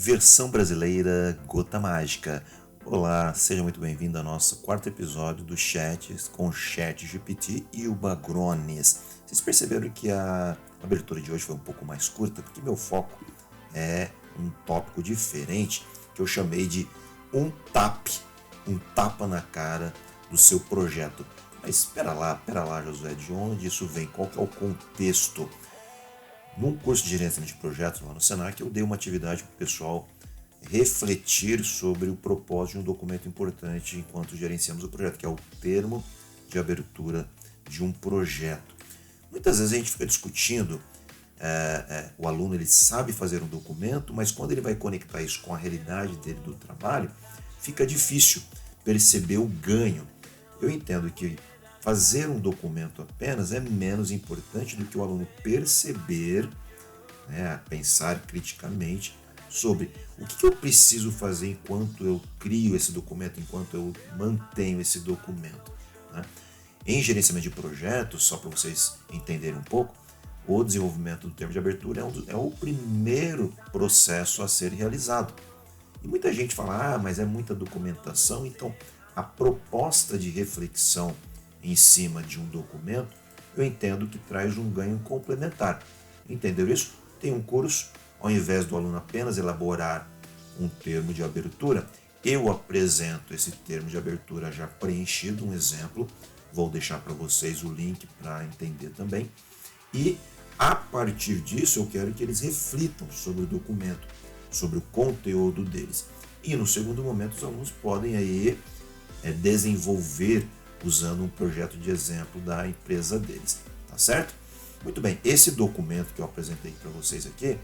Versão brasileira Gota Mágica. Olá, seja muito bem-vindo ao nosso quarto episódio do Chats com o ChatGPT e o Bagrones. Vocês perceberam que a abertura de hoje foi um pouco mais curta, porque meu foco é um tópico diferente, que eu chamei de um tapa na cara do seu projeto. Mas espera lá, Josué, de onde isso vem? Qual que é o contexto? Num curso de gerenciamento de projetos lá no Senac, eu dei uma atividade para o pessoal refletir sobre o propósito de um documento importante enquanto gerenciamos o projeto, que é o termo de abertura de um projeto. Muitas vezes a gente fica discutindo, o aluno ele sabe fazer um documento, mas quando ele vai conectar isso com a realidade dele do trabalho, fica difícil perceber o ganho. Eu entendo que fazer um documento apenas é menos importante do que o aluno perceber, pensar criticamente sobre o que eu preciso fazer enquanto eu crio esse documento, enquanto eu mantenho esse documento. Né? Em gerenciamento de projetos, só para vocês entenderem um pouco, o desenvolvimento do termo de abertura é o primeiro processo a ser realizado. E muita gente fala, mas é muita documentação, então a proposta de reflexão em cima de um documento, eu entendo que traz um ganho complementar. Entendeu isso? Tem um curso, ao invés do aluno apenas elaborar um termo de abertura, eu apresento esse termo de abertura já preenchido, um exemplo, vou deixar para vocês o link para entender também, e a partir disso eu quero que eles reflitam sobre o documento, sobre o conteúdo deles. E no segundo momento os alunos podem aí desenvolver usando um projeto de exemplo da empresa deles, tá certo? Muito bem, esse documento que eu apresentei para vocês aqui,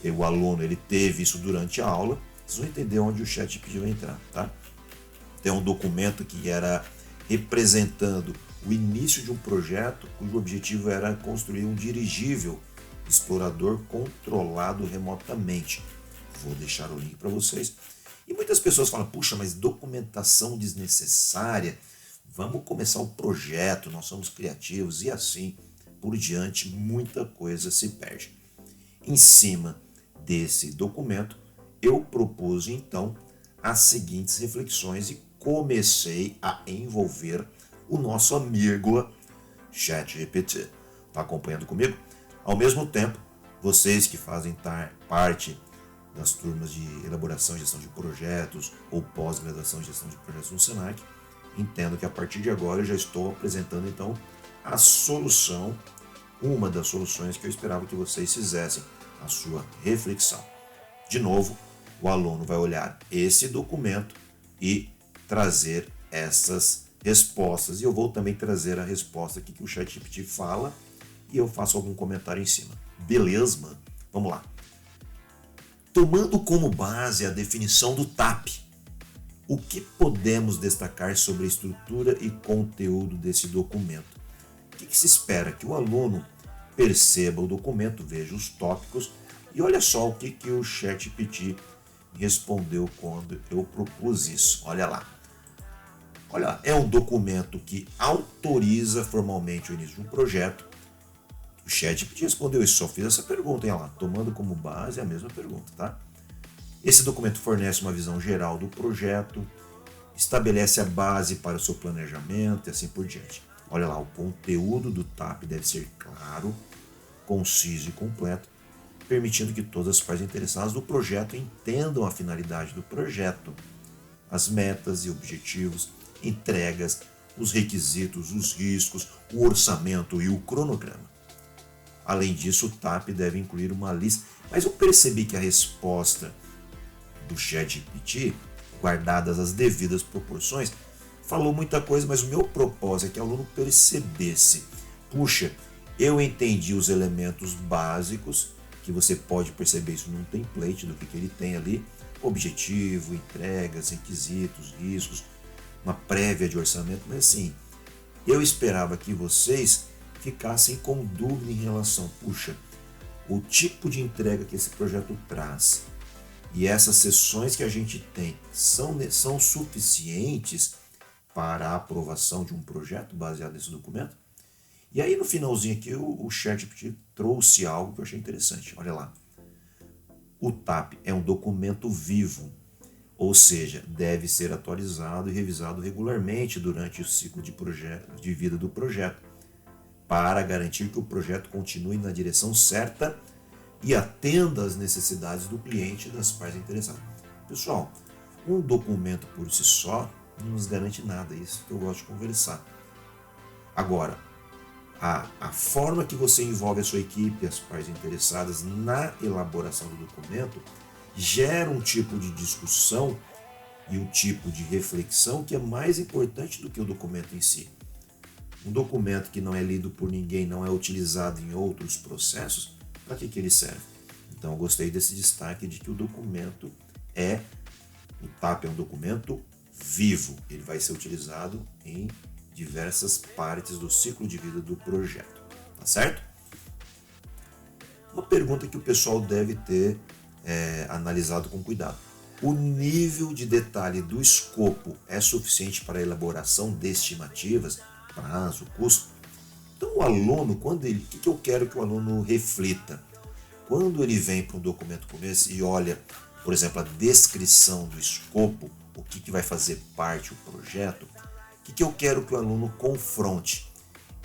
o aluno ele teve isso durante a aula, vocês vão entender onde o ChatGPT vai entrar, tá? Tem um documento que era representando o início de um projeto cujo objetivo era construir um dirigível explorador controlado remotamente. Vou deixar o link para vocês. E muitas pessoas falam, puxa, mas documentação desnecessária, vamos começar o projeto, nós somos criativos e assim por diante, muita coisa se perde. Em cima desse documento, eu propus então as seguintes reflexões e comecei a envolver o nosso amigo ChatGPT. Está acompanhando comigo? Ao mesmo tempo, vocês que fazem parte das turmas de elaboração e gestão de projetos ou pós-graduação em gestão de projetos no Senac, entendo que a partir de agora eu já estou apresentando então a solução, uma das soluções que eu esperava que vocês fizessem a sua reflexão. De novo, o aluno vai olhar esse documento e trazer essas respostas. E eu vou também trazer a resposta aqui que o ChatGPT fala e eu faço algum comentário em cima. Beleza? Vamos lá. Tomando como base a definição do TAP, o que podemos destacar sobre a estrutura e conteúdo desse documento? O que se espera? Que o aluno perceba o documento, veja os tópicos e olha só o que o ChatGPT respondeu quando eu propus isso. Olha lá. Olha, é um documento que autoriza formalmente o início de um projeto. O ChatGPT respondeu isso, só fiz essa pergunta, olha lá, tomando como base a mesma pergunta, tá? Esse documento fornece uma visão geral do projeto, estabelece a base para o seu planejamento e assim por diante. Olha lá, o conteúdo do TAP deve ser claro, conciso e completo, permitindo que todas as partes interessadas do projeto entendam a finalidade do projeto, as metas e objetivos, entregas, os requisitos, os riscos, o orçamento e o cronograma. Além disso, o TAP deve incluir uma lista, mas eu percebi que a resposta do ChatGPT, guardadas as devidas proporções, falou muita coisa, mas o meu propósito é que o aluno percebesse, puxa, eu entendi os elementos básicos, que você pode perceber isso num template do que ele tem ali, objetivo, entregas, requisitos, riscos, uma prévia de orçamento, mas assim, eu esperava que vocês ficassem com dúvida em relação, puxa, o tipo de entrega que esse projeto traz e essas sessões que a gente tem são suficientes para a aprovação de um projeto baseado nesse documento? E aí no finalzinho aqui o ChatGPT trouxe algo que eu achei interessante, olha lá. O TAP é um documento vivo, ou seja, deve ser atualizado e revisado regularmente durante o ciclo de vida do projeto, para garantir que o projeto continue na direção certa e atenda às necessidades do cliente e das partes interessadas. Pessoal, um documento por si só não nos garante nada, é isso que eu gosto de conversar. Agora, a forma que você envolve a sua equipe e as partes interessadas na elaboração do documento gera um tipo de discussão e um tipo de reflexão que é mais importante do que o documento em si. Um documento que não é lido por ninguém, não é utilizado em outros processos, para que ele serve? Então eu gostei desse destaque de que o TAP é um documento vivo, ele vai ser utilizado em diversas partes do ciclo de vida do projeto, tá certo? Uma pergunta que o pessoal deve ter analisado com cuidado. O nível de detalhe do escopo é suficiente para a elaboração de estimativas, prazo, custo? Então o aluno, o que eu quero que o aluno reflita? Quando ele vem para um documento como esse e olha, por exemplo, a descrição do escopo, o que vai fazer parte do projeto, o que eu quero que o aluno confronte?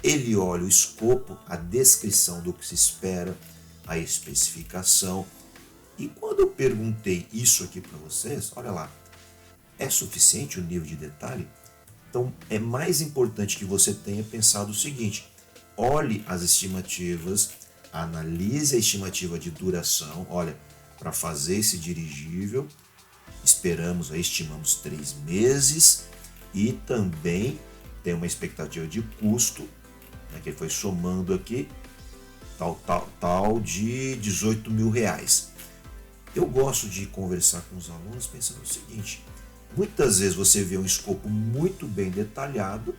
Ele olha o escopo, a descrição do que se espera, a especificação. E quando eu perguntei isso aqui para vocês, olha lá, é suficiente o nível de detalhe? Então é mais importante que você tenha pensado o seguinte: olhe as estimativas, analise a estimativa de duração. Olha, para fazer esse dirigível, estimamos 3 meses e também tem uma expectativa de custo, né, que foi somando aqui, tal de R$18.000. Eu gosto de conversar com os alunos pensando o seguinte: muitas vezes você vê um escopo muito bem detalhado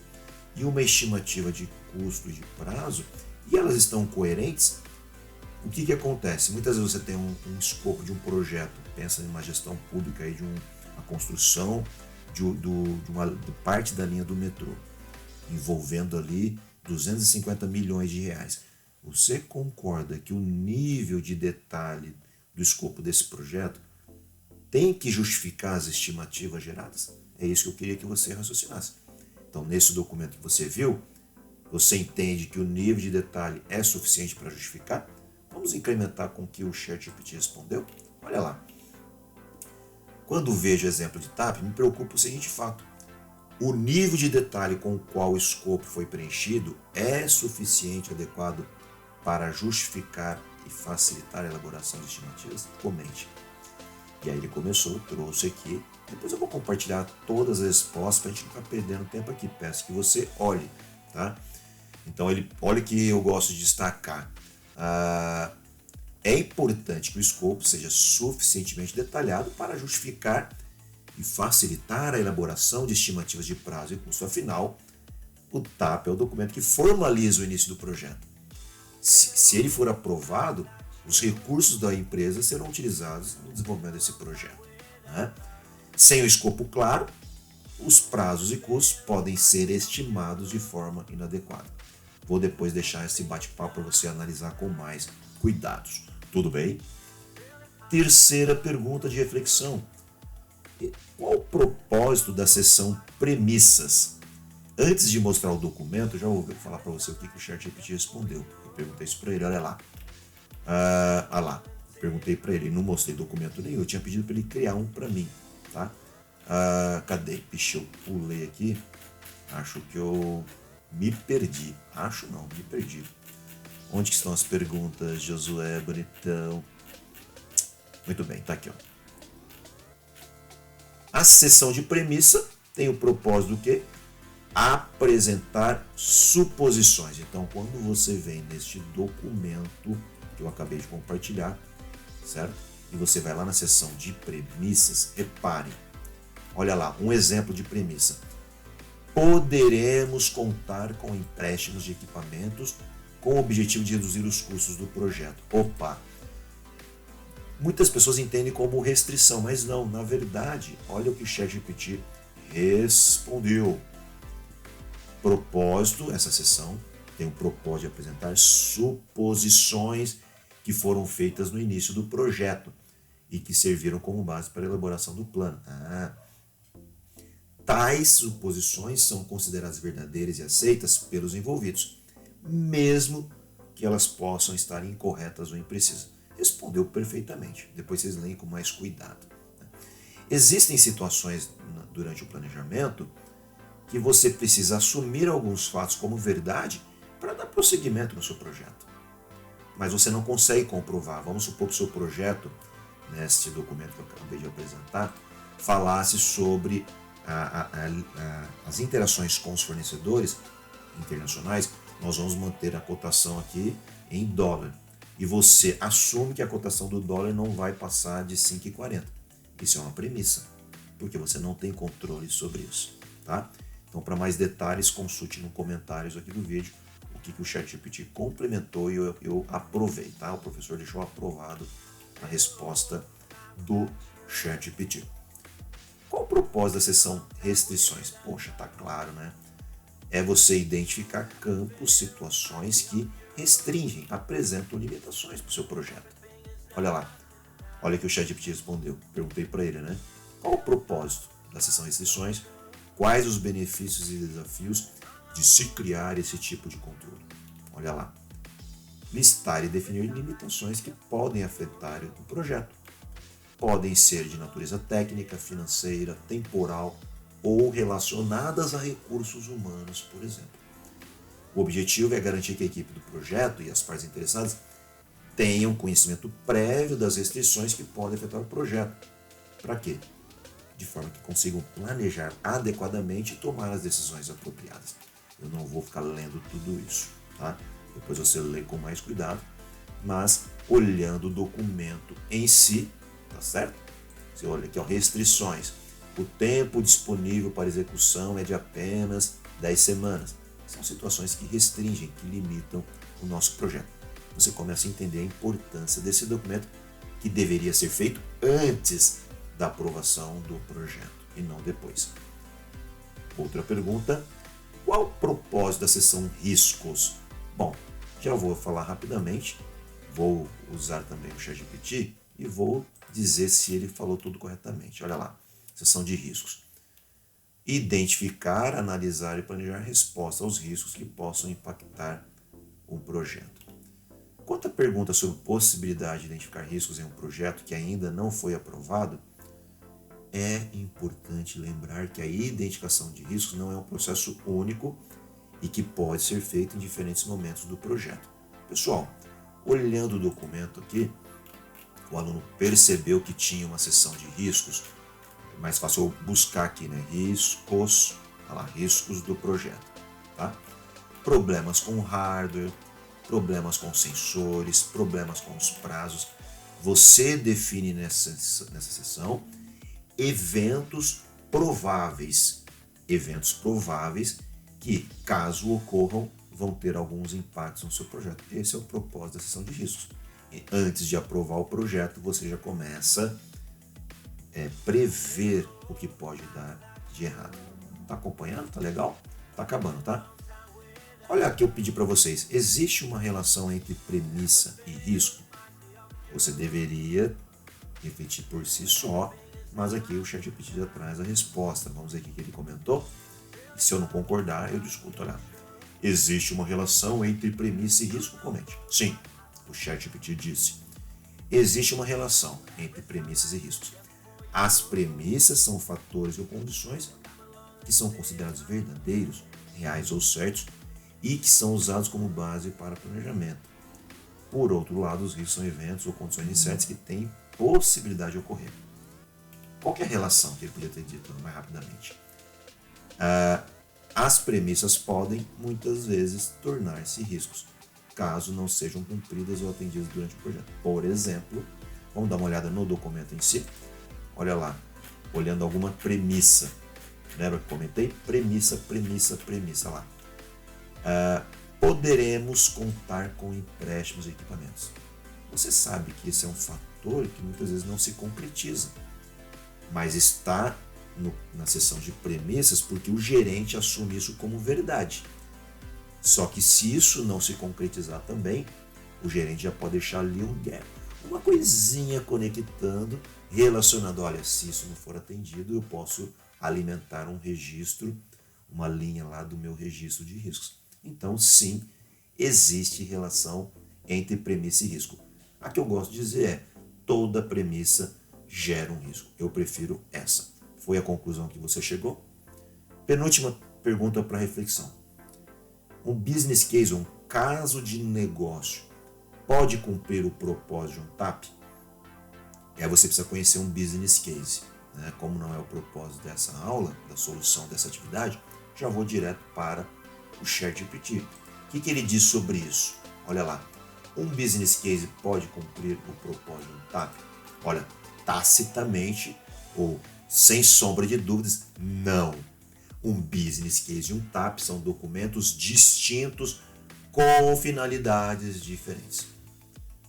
e uma estimativa de custo e de prazo, e elas estão coerentes. O que acontece? Muitas vezes você tem um escopo de um projeto, pensa em uma gestão pública, aí de uma construção de uma parte da linha do metrô, envolvendo ali 250 milhões de reais. Você concorda que o nível de detalhe do escopo desse projeto tem que justificar as estimativas geradas? É isso que eu queria que você raciocinasse. Então, nesse documento que você viu, você entende que o nível de detalhe é suficiente para justificar? Vamos incrementar com o que o ChatGPT respondeu? Olha lá. Quando vejo exemplo de TAP, me preocupa o seguinte fato: o nível de detalhe com o qual o escopo foi preenchido é suficiente, adequado para justificar e facilitar a elaboração de estimativas? Comente. E aí ele trouxe aqui. Depois eu vou compartilhar todas as respostas para a gente não ficar perdendo tempo aqui. Peço que você olhe, tá? Então olha que eu gosto de destacar. É importante que o escopo seja suficientemente detalhado para justificar e facilitar a elaboração de estimativas de prazo e custo. Afinal, o TAP é o documento que formaliza o início do projeto. Se ele for aprovado, os recursos da empresa serão utilizados no desenvolvimento desse projeto, né? Sem o escopo claro, os prazos e custos podem ser estimados de forma inadequada. Vou depois deixar esse bate-papo para você analisar com mais cuidados. Tudo bem? Terceira pergunta de reflexão: qual o propósito da seção premissas? Antes de mostrar o documento, já vou falar para você o que o ChatGPT respondeu. Eu perguntei isso para ele, olha lá. Perguntei para ele, não mostrei documento nenhum, eu tinha pedido para ele criar um para mim, tá? Cadê? Pixe, eu pulei aqui, acho que eu me perdi. Me perdi. Onde que estão as perguntas, Josué, bonitão? Muito bem, tá aqui, ó. A seção de premissa tem o propósito do quê? Apresentar suposições. Então, quando você vem neste documento que eu acabei de compartilhar, certo? E você vai lá na seção de premissas, repare, olha lá, um exemplo de premissa. Poderemos contar com empréstimos de equipamentos com o objetivo de reduzir os custos do projeto. Opa! Muitas pessoas entendem como restrição, mas não, na verdade, olha o que o ChatGPT respondeu. Propósito, essa seção tem o propósito de apresentar suposições que foram feitas no início do projeto. e que serviram como base para a elaboração do plano. Tais suposições são consideradas verdadeiras e aceitas pelos envolvidos, mesmo que elas possam estar incorretas ou imprecisas. Respondeu perfeitamente. Depois vocês leem com mais cuidado. Existem situações durante o planejamento que você precisa assumir alguns fatos como verdade para dar prosseguimento no seu projeto. Mas você não consegue comprovar. Vamos supor que o seu projeto, neste documento que eu acabei de apresentar, falasse sobre as interações com os fornecedores internacionais. Nós vamos manter a cotação aqui em dólar. E você assume que a cotação do dólar não vai passar de 5,40. Isso é uma premissa, porque você não tem controle sobre isso, tá? Então, para mais detalhes, consulte nos comentários aqui do vídeo o que o ChatGPT complementou e eu aprovei, tá? O professor deixou aprovado a resposta do ChatGPT. Qual o propósito da seção restrições? Poxa, tá claro, né? É você identificar campos, situações que restringem, apresentam limitações para o seu projeto. Olha lá, olha que o ChatGPT respondeu. Perguntei para ele, né? Qual o propósito da seção restrições? Quais os benefícios e desafios de se criar esse tipo de controle? Olha lá. Listar e definir limitações que podem afetar o projeto. Podem ser de natureza técnica, financeira, temporal ou relacionadas a recursos humanos, por exemplo. O objetivo é garantir que a equipe do projeto e as partes interessadas tenham conhecimento prévio das restrições que podem afetar o projeto. Para quê? De forma que consigam planejar adequadamente e tomar as decisões apropriadas. Eu não vou ficar lendo tudo isso, tá? Depois você lê com mais cuidado, mas olhando o documento em si, tá certo? Você olha aqui, ó, restrições. O tempo disponível para execução é de apenas 10 semanas. São situações que restringem, que limitam o nosso projeto. Você começa a entender a importância desse documento que deveria ser feito antes da aprovação do projeto e não depois. Outra pergunta, qual o propósito da seção riscos? Bom, já vou falar rapidamente, vou usar também o ChatGPT e vou dizer se ele falou tudo corretamente. Olha lá, seção de riscos. Identificar, analisar e planejar resposta aos riscos que possam impactar um projeto. Quanto à pergunta sobre possibilidade de identificar riscos em um projeto que ainda não foi aprovado, é importante lembrar que a identificação de riscos não é um processo único e que pode ser feito em diferentes momentos do projeto. Pessoal, olhando o documento aqui, o aluno percebeu que tinha uma seção de riscos. É mais fácil eu buscar aqui, né? Riscos, olha lá, riscos do projeto, tá? Problemas com o hardware, problemas com sensores, problemas com os prazos. Você define nessa seção eventos prováveis que, caso ocorram, vão ter alguns impactos no seu projeto. Esse é o propósito da seção de riscos. E antes de aprovar o projeto, você já começa a prever o que pode dar de errado. Tá acompanhando? Tá legal? Tá acabando, tá? Olha aqui, eu pedi para vocês. Existe uma relação entre premissa e risco? Você deveria refletir por si só, mas aqui o ChatGPT já traz a resposta. Vamos ver o que ele comentou. E se eu não concordar, eu discuto. Olha, existe uma relação entre premissa e risco? Comente. Sim, o ChatGPT disse. Existe uma relação entre premissas e riscos. As premissas são fatores ou condições que são considerados verdadeiros, reais ou certos e que são usados como base para planejamento. Por outro lado, os riscos são eventos ou condições incertas que têm possibilidade de ocorrer. Qual que é a relação que ele podia ter dito mais rapidamente? As premissas podem, muitas vezes, tornar-se riscos, caso não sejam cumpridas ou atendidas durante o projeto. Por exemplo, vamos dar uma olhada no documento em si. Olha lá, olhando alguma premissa. Lembra que comentei? Premissa, lá. Poderemos contar com empréstimos e equipamentos. Você sabe que esse é um fator que muitas vezes não se concretiza, mas está na seção de premissas porque o gerente assume isso como verdade. Só que se isso não se concretizar também, o gerente já pode deixar ali uma coisinha conectando, relacionando, olha, se isso não for atendido, eu posso alimentar um registro, uma linha lá do meu registro de riscos. Então, sim, existe relação entre premissa e risco. A que eu gosto de dizer é, toda premissa gera um risco. Eu prefiro essa. Foi a conclusão que você chegou? Penúltima pergunta para reflexão. Um business case, um caso de negócio, pode cumprir o propósito de um TAP? E aí você precisa conhecer um business case. Né? Como não é o propósito dessa aula, da solução dessa atividade, já vou direto para o ChatGPT. O que ele diz sobre isso? Olha lá. Um business case pode cumprir o propósito de um TAP? Olha, tacitamente ou sem sombra de dúvidas, não. Um business case e um TAP são documentos distintos com finalidades diferentes.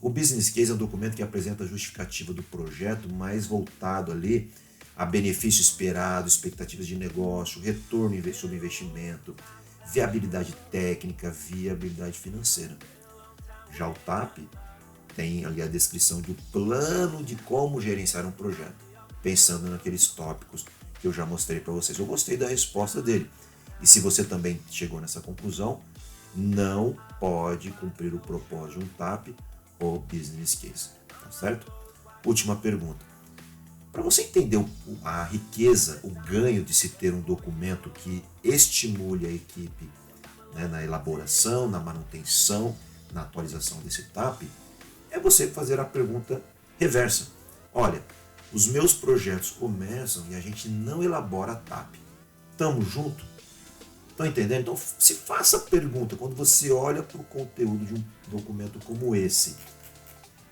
O business case é um documento que apresenta a justificativa do projeto, mais voltado ali a benefício esperado, expectativas de negócio, retorno sobre investimento, viabilidade técnica, viabilidade financeira. Já o TAP tem ali a descrição do plano de como gerenciar um projeto, pensando naqueles tópicos que eu já mostrei para vocês. Eu gostei da resposta dele. E se você também chegou nessa conclusão, não pode cumprir o propósito de um TAP ou business case, tá certo? Última pergunta. Para você entender a riqueza, o ganho de se ter um documento que estimule a equipe, né, na elaboração, na manutenção, na atualização desse TAP, é você fazer a pergunta reversa. Olha, os meus projetos começam e a gente não elabora TAP. Tamo junto? Estão entendendo? Então se faça a pergunta quando você olha para o conteúdo de um documento como esse.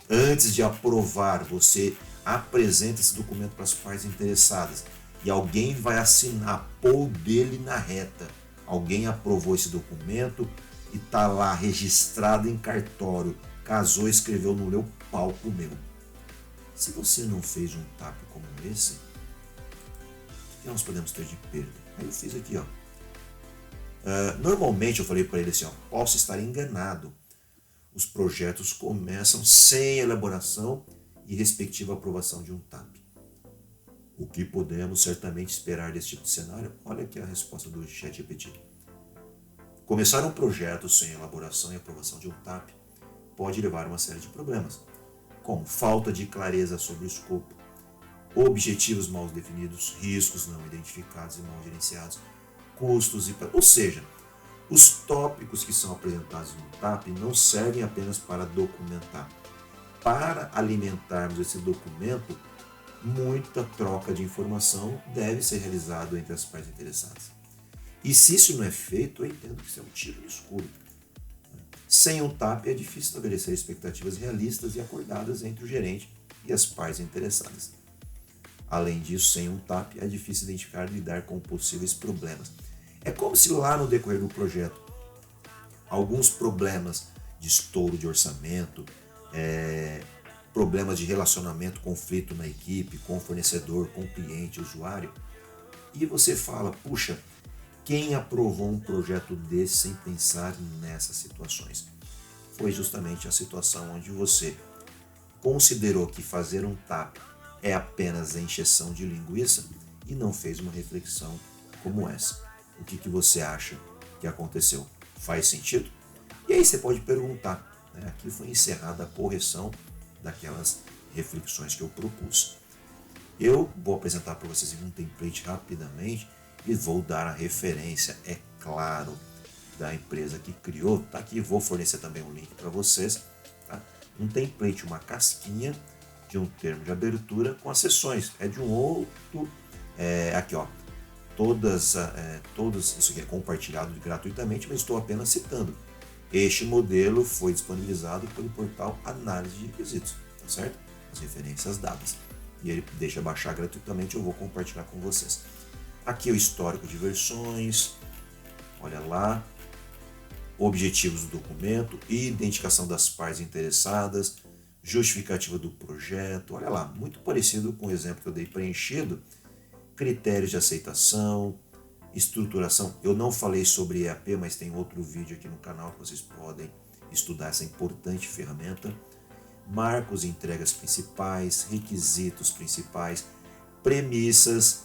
Antes de aprovar, você apresenta esse documento para as partes interessadas e alguém vai assinar, pôr o dele na reta. Alguém aprovou esse documento e está lá registrado em cartório. Casou, escreveu no meu palco meu. Se você não fez um TAP como esse, o que nós podemos ter de perda? Aí eu fiz aqui, ó. Normalmente eu falei para ele assim, ó, posso estar enganado. Os projetos começam sem elaboração e respectiva aprovação de um TAP. O que podemos certamente esperar desse tipo de cenário? Olha aqui a resposta do ChatGPT. Começar um projeto sem elaboração e aprovação de um TAP pode levar a uma série de problemas, como falta de clareza sobre o escopo, objetivos mal definidos, riscos não identificados e mal gerenciados, custos e... Ou seja, os tópicos que são apresentados no TAP não servem apenas para documentar. Para alimentarmos esse documento, muita troca de informação deve ser realizada entre as partes interessadas. E se isso não é feito, eu entendo que isso é um tiro no escuro. Sem um TAP é difícil estabelecer expectativas realistas e acordadas entre o gerente e as partes interessadas. Além disso, sem um TAP é difícil identificar e lidar com possíveis problemas. É como se lá no decorrer do projeto, alguns problemas de estouro de orçamento, problemas de relacionamento, conflito na equipe, com o fornecedor, com o cliente, usuário, e você fala, puxa, quem aprovou um projeto desse sem pensar nessas situações? Foi justamente a situação onde você considerou que fazer um TAP é apenas a encheção de linguiça e não fez uma reflexão como essa. O que você acha que aconteceu? Faz sentido? E aí você pode perguntar. Né? Aqui foi encerrada a correção daquelas reflexões que eu propus. Eu vou apresentar para vocês um template rapidamente e vou dar a referência, é claro, da empresa que criou. Tá aqui, vou fornecer também um link para vocês. Tá? Um template, uma casquinha de um termo de abertura com as seções. É de um outro... aqui, ó. Todos, isso aqui é compartilhado gratuitamente, mas estou apenas citando. Este modelo foi disponibilizado pelo portal Análise de Requisitos, tá certo? As referências dadas. E ele deixa baixar gratuitamente, eu vou compartilhar com vocês. Aqui é o histórico de versões, olha lá, objetivos do documento, identificação das partes interessadas, justificativa do projeto, olha lá, muito parecido com o exemplo que eu dei preenchido, critérios de aceitação, estruturação. Eu não falei sobre EAP, mas tem outro vídeo aqui no canal que vocês podem estudar essa importante ferramenta. marcos e entregas principais, requisitos principais, premissas,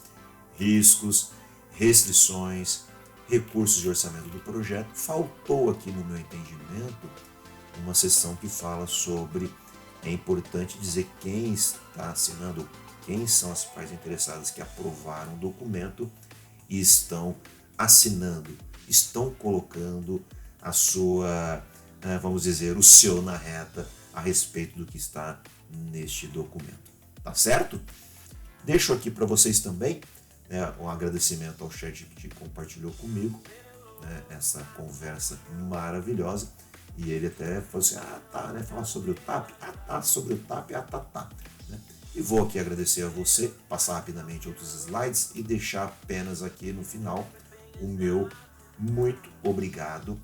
riscos, restrições, recursos de orçamento do projeto. Faltou aqui no meu entendimento uma seção que fala sobre, é importante dizer quem está assinando, quem são as partes interessadas que aprovaram o documento e estão assinando, estão colocando a sua, vamos dizer, o seu na reta a respeito do que está neste documento. Tá certo? Deixo aqui para vocês também um agradecimento ao chat que compartilhou comigo essa conversa maravilhosa. E ele até falou assim, falar sobre o TAP, sobre o TAP, tá. Né? E vou aqui agradecer a você, passar rapidamente outros slides e deixar apenas aqui no final o meu muito obrigado.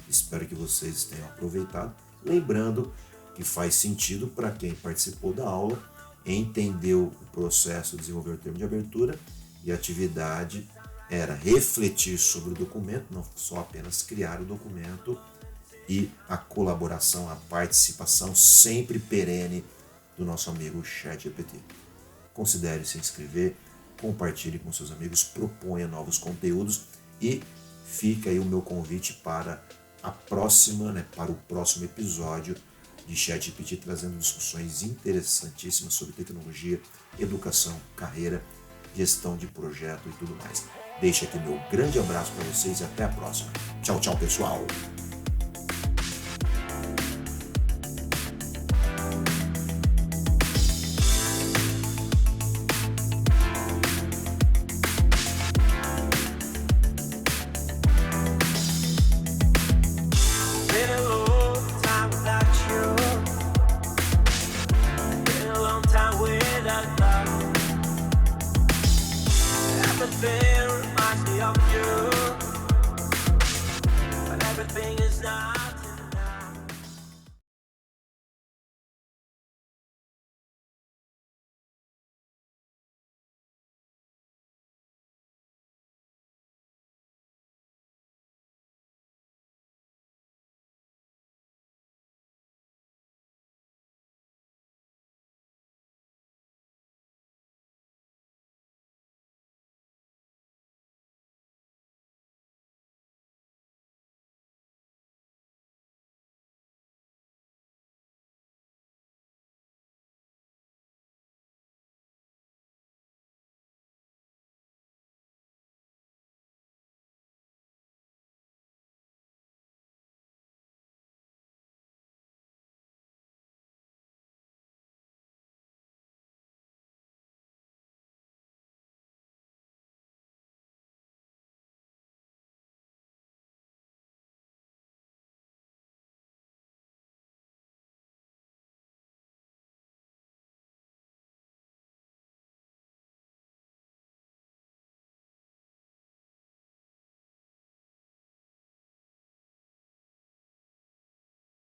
Espero que vocês tenham aproveitado. Lembrando que faz sentido para quem participou da aula, entendeu o processo de desenvolver o termo de abertura e a atividade era refletir sobre o documento, não só apenas criar o documento, e a colaboração, a participação sempre perene do nosso amigo ChatGPT. Considere se inscrever, compartilhe com seus amigos, proponha novos conteúdos e fica aí o meu convite para a próxima, para o próximo episódio de ChatGPT, trazendo discussões interessantíssimas sobre tecnologia, educação, carreira, gestão de projeto e tudo mais. Deixo aqui meu grande abraço para vocês e até a próxima. Tchau, tchau, pessoal!